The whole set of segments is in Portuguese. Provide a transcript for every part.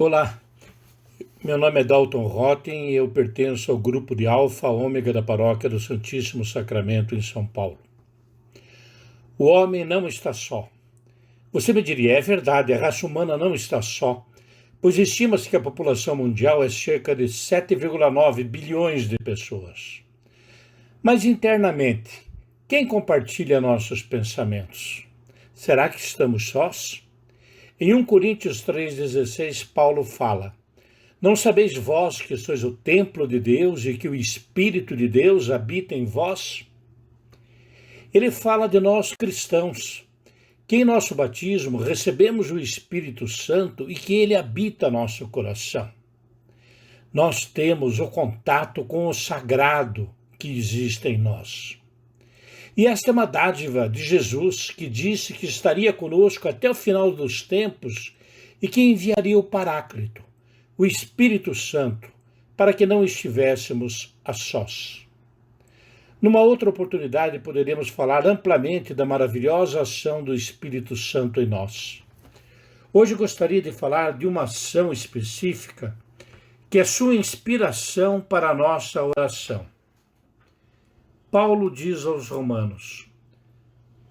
Olá, meu nome é Dalton Rotten e eu pertenço ao grupo de Alfa Ômega da Paróquia do Santíssimo Sacramento em São Paulo. O homem não está só. Você me diria, é verdade, a raça humana não está só, pois estima-se que a população mundial é cerca de 7,9 bilhões de pessoas. Mas internamente, quem compartilha nossos pensamentos? Será que estamos sós? Em 1 Coríntios 3,16, Paulo fala: Não sabeis vós que sois o templo de Deus e que o Espírito de Deus habita em vós? Ele fala de nós cristãos, que em nosso batismo recebemos o Espírito Santo e que ele habita nosso coração. Nós temos o contato com o sagrado que existe em nós. E esta é uma dádiva de Jesus, que disse que estaria conosco até o final dos tempos e que enviaria o Paráclito, o Espírito Santo, para que não estivéssemos a sós. Numa outra oportunidade, poderemos falar amplamente da maravilhosa ação do Espírito Santo em nós. Hoje gostaria de falar de uma ação específica, que é sua inspiração para a nossa oração. Paulo diz aos Romanos: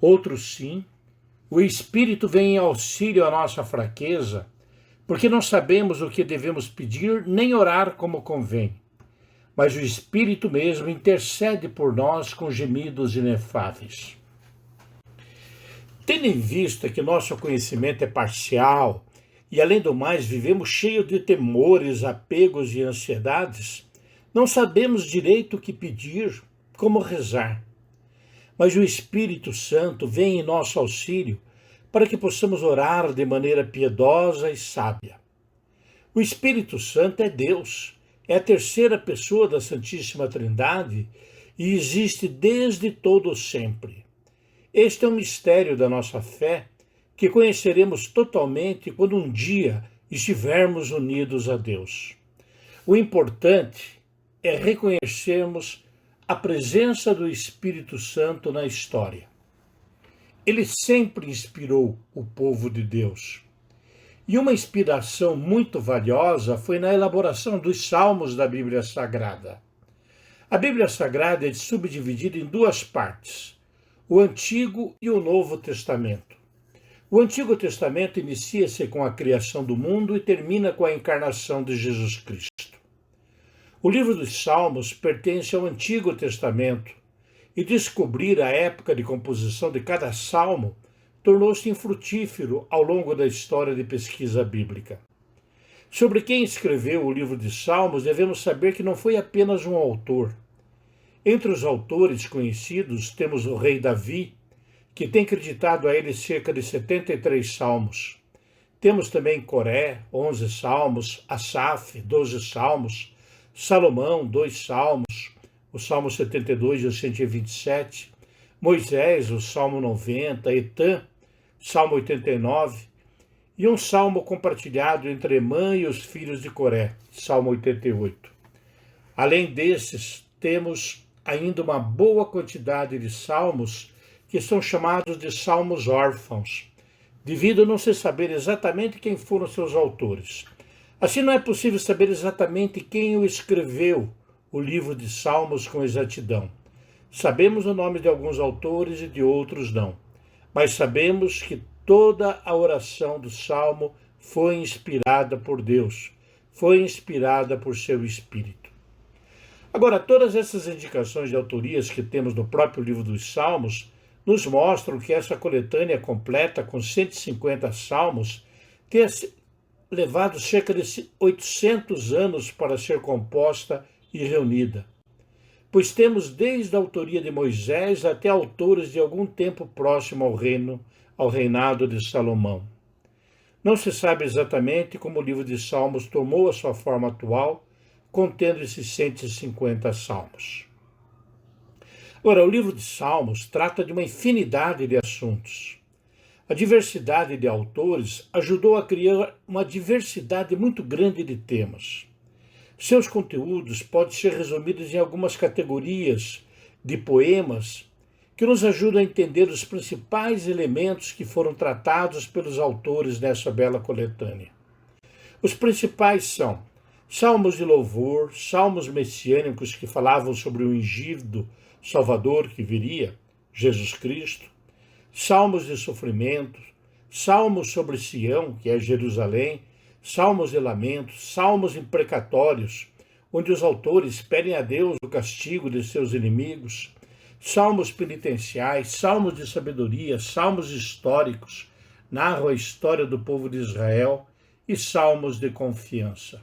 Outros sim, o Espírito vem em auxílio à nossa fraqueza, porque não sabemos o que devemos pedir nem orar como convém. Mas o Espírito mesmo intercede por nós com gemidos inefáveis. Tendo em vista que nosso conhecimento é parcial e, além do mais, vivemos cheios de temores, apegos e ansiedades, não sabemos direito o que pedir, como rezar. Mas o Espírito Santo vem em nosso auxílio para que possamos orar de maneira piedosa e sábia. O Espírito Santo é Deus, é a terceira pessoa da Santíssima Trindade e existe desde todo sempre. Este é um mistério da nossa fé que conheceremos totalmente quando um dia estivermos unidos a Deus. O importante é reconhecermos a presença do Espírito Santo na história. Ele sempre inspirou o povo de Deus. E uma inspiração muito valiosa foi na elaboração dos salmos da Bíblia Sagrada. A Bíblia Sagrada é subdividida em duas partes, o Antigo e o Novo Testamento. O Antigo Testamento inicia-se com a criação do mundo e termina com a encarnação de Jesus Cristo. O livro dos Salmos pertence ao Antigo Testamento e descobrir a época de composição de cada salmo tornou-se infrutífero ao longo da história de pesquisa bíblica. Sobre quem escreveu o livro de Salmos, devemos saber que não foi apenas um autor. Entre os autores conhecidos, temos o rei Davi, que tem creditado a ele cerca de 73 salmos. Temos também Coré, 11 salmos, Asaf, 12 salmos, Salomão, 2 salmos, o Salmo 72 e o 127, Moisés, o Salmo 90, Etã, Salmo 89, e um salmo compartilhado entre Emã e os filhos de Coré, Salmo 88. Além desses, temos ainda uma boa quantidade de salmos que são chamados de salmos órfãos, devido a não se saber exatamente quem foram seus autores. Assim, não é possível saber exatamente quem o escreveu, o livro de Salmos, com exatidão. Sabemos o nome de alguns autores e de outros não, mas sabemos que toda a oração do Salmo foi inspirada por Deus, foi inspirada por seu Espírito. Agora, todas essas indicações de autorias que temos no próprio livro dos Salmos nos mostram que essa coletânea completa, com 150 salmos, tem levado cerca de 800 anos para ser composta e reunida, pois temos desde a autoria de Moisés até autores de algum tempo próximo ao reinado de Salomão. Não se sabe exatamente como o livro de Salmos tomou a sua forma atual, contendo esses 150 salmos. Ora, o livro de Salmos trata de uma infinidade de assuntos. A diversidade de autores ajudou a criar uma diversidade muito grande de temas. Seus conteúdos podem ser resumidos em algumas categorias de poemas que nos ajudam a entender os principais elementos que foram tratados pelos autores nessa bela coletânea. Os principais são salmos de louvor, salmos messiânicos que falavam sobre o ungido Salvador que viria, Jesus Cristo, salmos de sofrimento, salmos sobre Sião, que é Jerusalém, salmos de lamento, salmos imprecatórios, onde os autores pedem a Deus o castigo de seus inimigos, salmos penitenciais, salmos de sabedoria, salmos históricos, narram a história do povo de Israel e salmos de confiança.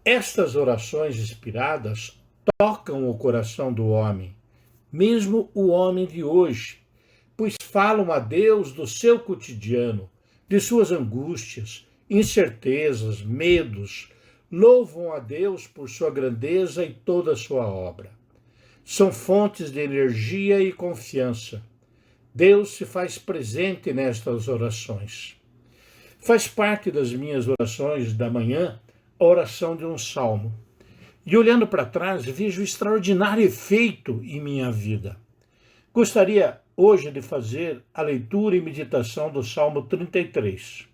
Estas orações inspiradas tocam o coração do homem, mesmo o homem de hoje, pois falam a Deus do seu cotidiano, de suas angústias, incertezas, medos, louvam a Deus por sua grandeza e toda a sua obra. São fontes de energia e confiança. Deus se faz presente nestas orações. Faz parte das minhas orações da manhã a oração de um salmo. E olhando para trás, vejo o extraordinário efeito em minha vida. Gostaria hoje de fazer a leitura e meditação do Salmo 33.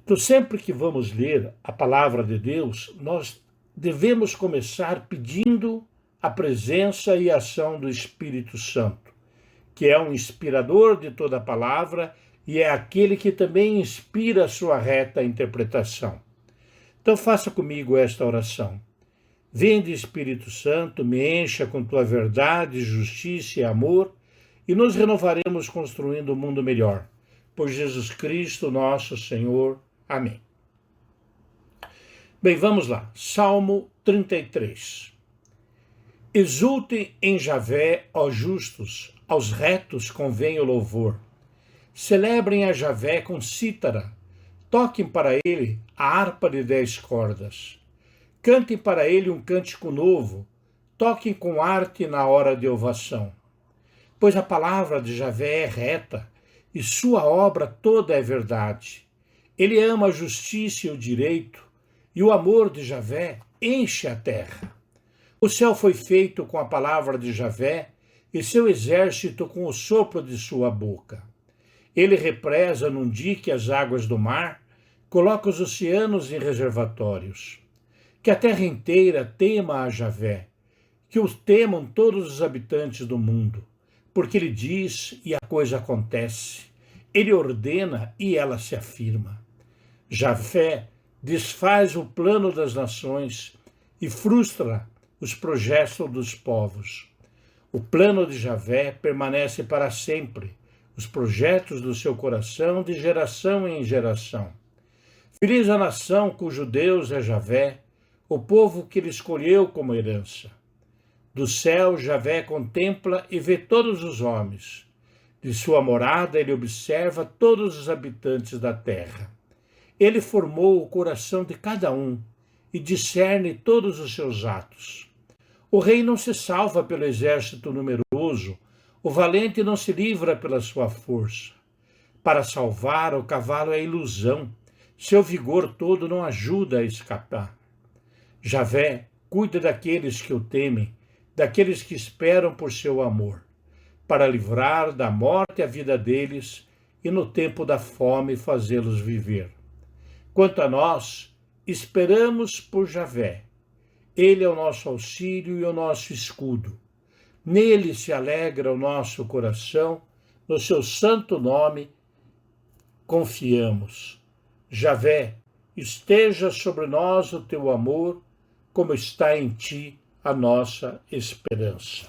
Então, sempre que vamos ler a palavra de Deus, nós devemos começar pedindo a presença e a ação do Espírito Santo, que é um inspirador de toda a palavra e é aquele que também inspira a sua reta interpretação. Então faça comigo esta oração. Vinde, Espírito Santo, me encha com tua verdade, justiça e amor, e nos renovaremos construindo um mundo melhor. Por Jesus Cristo, nosso Senhor. Amém. Bem, vamos lá. Salmo 33. Exultem em Javé, ó justos, aos retos convém o louvor. Celebrem a Javé com cítara, toquem para ele a harpa de 10 cordas. Cantem para ele um cântico novo, toquem com arte na hora de ovação. Pois a palavra de Javé é reta, e sua obra toda é verdade. Ele ama a justiça e o direito, e o amor de Javé enche a terra. O céu foi feito com a palavra de Javé, e seu exército com o sopro de sua boca. Ele represa num dique as águas do mar, coloca os oceanos em reservatórios. Que a terra inteira tema a Javé, que o temam todos os habitantes do mundo, porque ele diz e a coisa acontece, ele ordena e ela se afirma. Javé desfaz o plano das nações e frustra os projetos dos povos. O plano de Javé permanece para sempre, os projetos do seu coração de geração em geração. Feliz a nação cujo Deus é Javé, o povo que ele escolheu como herança. Do céu Javé contempla e vê todos os homens. De sua morada ele observa todos os habitantes da terra. Ele formou o coração de cada um e discerne todos os seus atos. O rei não se salva pelo exército numeroso, o valente não se livra pela sua força. Para salvar, o cavalo é ilusão, seu vigor todo não ajuda a escapar. Javé cuida daqueles que o temem, daqueles que esperam por seu amor, para livrar da morte a vida deles e no tempo da fome fazê-los viver. Quanto a nós, esperamos por Javé. Ele é o nosso auxílio e o nosso escudo. Nele se alegra o nosso coração, no seu santo nome confiamos. Javé, esteja sobre nós o teu amor, como está em ti a nossa esperança.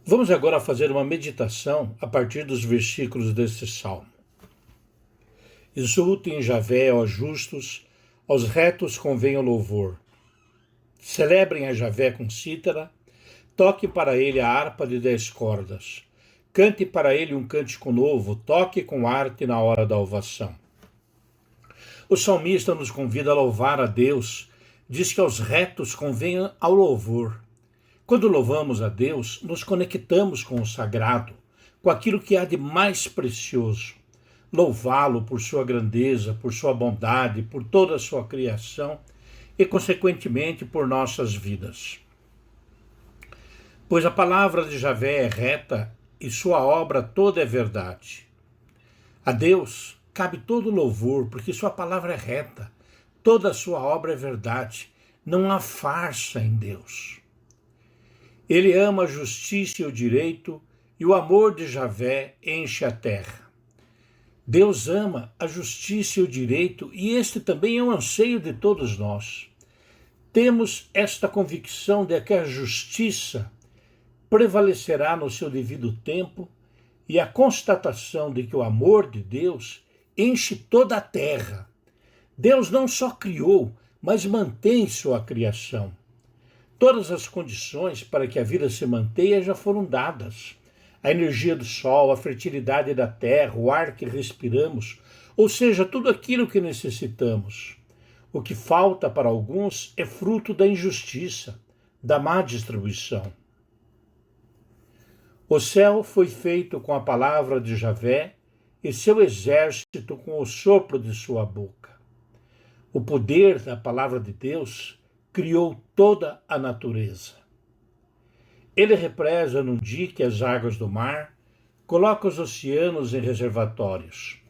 Vamos agora fazer uma meditação a partir dos versículos deste salmo. Exultem em Javé, ó justos, aos retos convém o louvor. Celebrem a Javé com cítara, toque para ele a harpa de 10 cordas. Cante para ele um cântico novo, toque com arte na hora da ovação. O salmista nos convida a louvar a Deus, diz que aos retos convém ao louvor. Quando louvamos a Deus, nos conectamos com o sagrado, com aquilo que há de mais precioso. Louvá-lo por sua grandeza, por sua bondade, por toda a sua criação e, consequentemente, por nossas vidas. Pois a palavra de Javé é reta e sua obra toda é verdade. A Deus cabe todo louvor, porque sua palavra é reta, Toda a sua obra é verdade. Não há farsa em Deus. Ele ama a justiça e o direito, e o amor de Javé enche a terra. Deus ama a justiça e o direito, e este também é um anseio de todos nós. Temos esta convicção de que a justiça prevalecerá no seu devido tempo e a constatação de que o amor de Deus enche toda a terra. Deus não só criou, mas mantém sua criação. Todas as condições para que a vida se mantenha já foram dadas. A energia do sol, a fertilidade da terra, o ar que respiramos, ou seja, tudo aquilo que necessitamos. O que falta para alguns é fruto da injustiça, da má distribuição. O céu foi feito com a palavra de Javé e seu exército com o sopro de sua boca. O poder da palavra de Deus criou toda a natureza. Ele represa num dique as águas do mar, coloca os oceanos em reservatórios.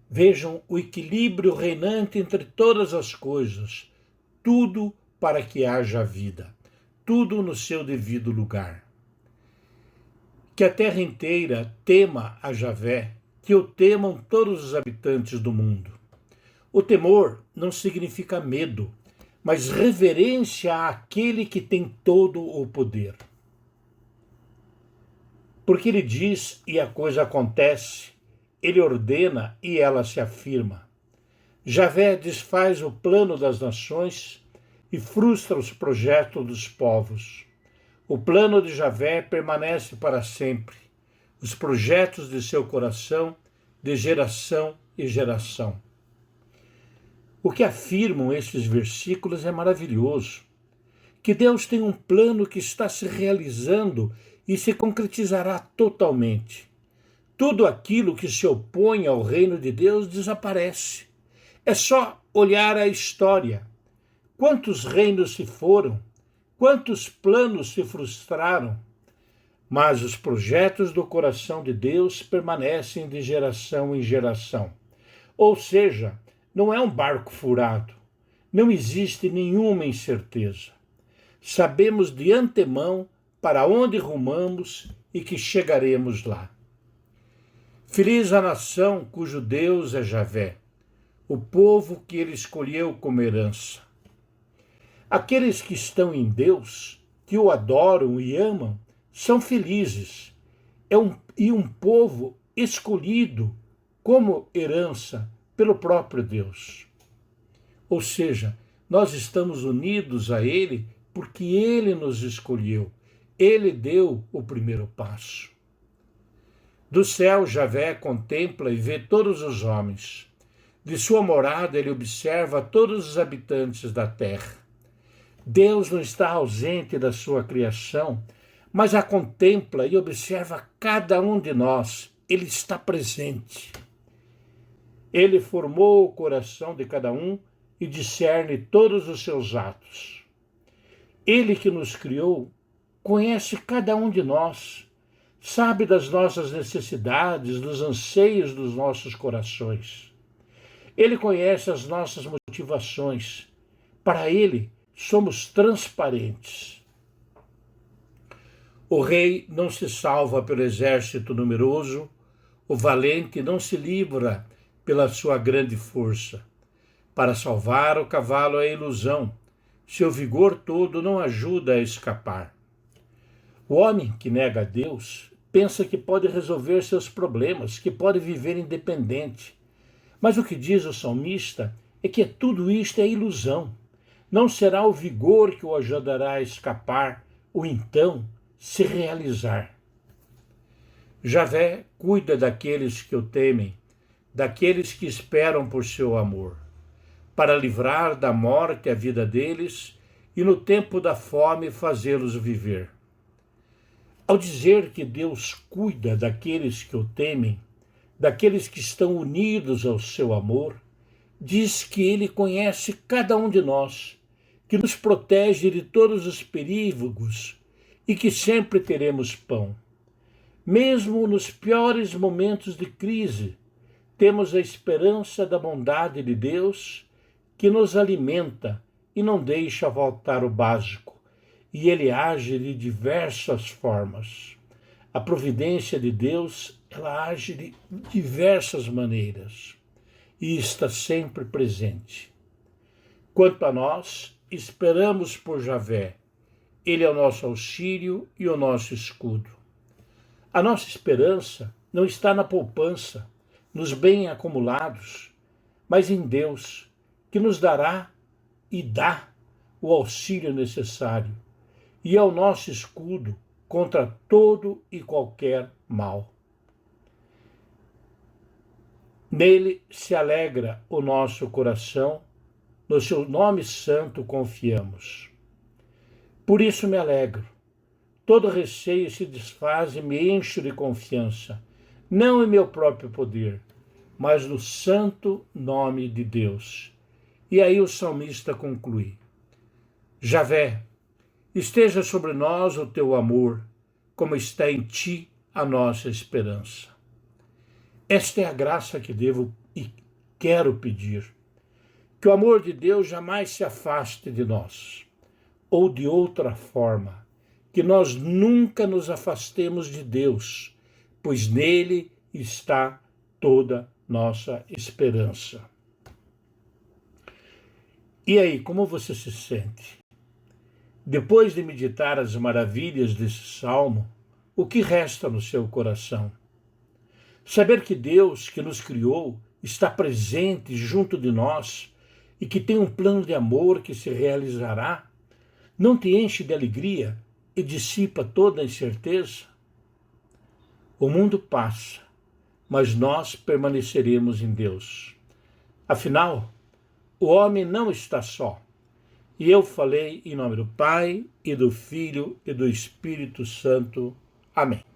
Vejam o equilíbrio reinante entre todas as coisas, tudo para que haja vida, tudo no seu devido lugar. Que a terra inteira tema a Javé, que o temam todos os habitantes do mundo. O temor não significa medo, mas reverência àquele que tem todo o poder. Porque ele diz e a coisa acontece, ele ordena e ela se afirma. Javé desfaz o plano das nações e frustra os projetos dos povos. O plano de Javé permanece para sempre, os projetos de seu coração, de geração em geração. O que afirmam estes versículos é maravilhoso, que Deus tem um plano que está se realizando e se concretizará totalmente. Tudo aquilo que se opõe ao reino de Deus desaparece. É só olhar a história. Quantos reinos se foram? Quantos planos se frustraram? Mas os projetos do coração de Deus permanecem de geração em geração. Ou seja, não é um barco furado. Não existe nenhuma incerteza. Sabemos de antemão para onde rumamos e que chegaremos lá. Feliz a nação cujo Deus é Javé, o povo que ele escolheu como herança. Aqueles que estão em Deus, que o adoram e amam, são felizes. E um povo escolhido como herança pelo próprio Deus. Ou seja, nós estamos unidos a Ele porque Ele nos escolheu. Ele deu o primeiro passo. Do céu, Javé contempla e vê todos os homens. De sua morada, ele observa todos os habitantes da terra. Deus não está ausente da sua criação, mas a contempla e observa cada um de nós. Ele está presente. Ele formou o coração de cada um e discerne todos os seus atos. Ele que nos criou conhece cada um de nós, sabe das nossas necessidades, dos anseios dos nossos corações. Ele conhece as nossas motivações. Para ele, somos transparentes. O rei não se salva pelo exército numeroso, o valente não se livra pela sua grande força. Para salvar o cavalo é ilusão, seu vigor todo não ajuda a escapar. O homem que nega a Deus pensa que pode resolver seus problemas, que pode viver independente. Mas o que diz o salmista é que tudo isto é ilusão. Não será o vigor que o ajudará a escapar, ou então se realizar. Javé cuida daqueles que o temem, daqueles que esperam por seu amor, para livrar da morte a vida deles e no tempo da fome fazê-los viver. Ao dizer que Deus cuida daqueles que o temem, daqueles que estão unidos ao seu amor, diz que ele conhece cada um de nós, que nos protege de todos os perigos e que sempre teremos pão. Mesmo nos piores momentos de crise, temos a esperança da bondade de Deus, que nos alimenta e não deixa faltar o básico, e ele age de diversas formas. A providência de Deus, ela age de diversas maneiras e está sempre presente. Quanto a nós, esperamos por Javé. Ele é o nosso auxílio e o nosso escudo. A nossa esperança não está na poupança, nos bens acumulados, mas em Deus, que nos dará e dá o auxílio necessário, e é o nosso escudo contra todo e qualquer mal. Nele se alegra o nosso coração, no seu nome santo confiamos. Por isso me alegro. Todo receio se desfaz e me encho de confiança, não em meu próprio poder, mas no santo nome de Deus. E aí o salmista conclui: Javé, esteja sobre nós o teu amor, como está em ti a nossa esperança. Esta é a graça que devo e quero pedir. Que o amor de Deus jamais se afaste de nós, ou de outra forma, que nós nunca nos afastemos de Deus, pois nele está toda nossa esperança. E aí, como você se sente? Depois de meditar as maravilhas desse salmo, o que resta no seu coração? Saber que Deus, que nos criou, está presente junto de nós e que tem um plano de amor que se realizará, não te enche de alegria e dissipa toda a incerteza? O mundo passa, mas nós permaneceremos em Deus. Afinal, o homem não está só. E eu falei em nome do Pai, e do Filho, e do Espírito Santo. Amém.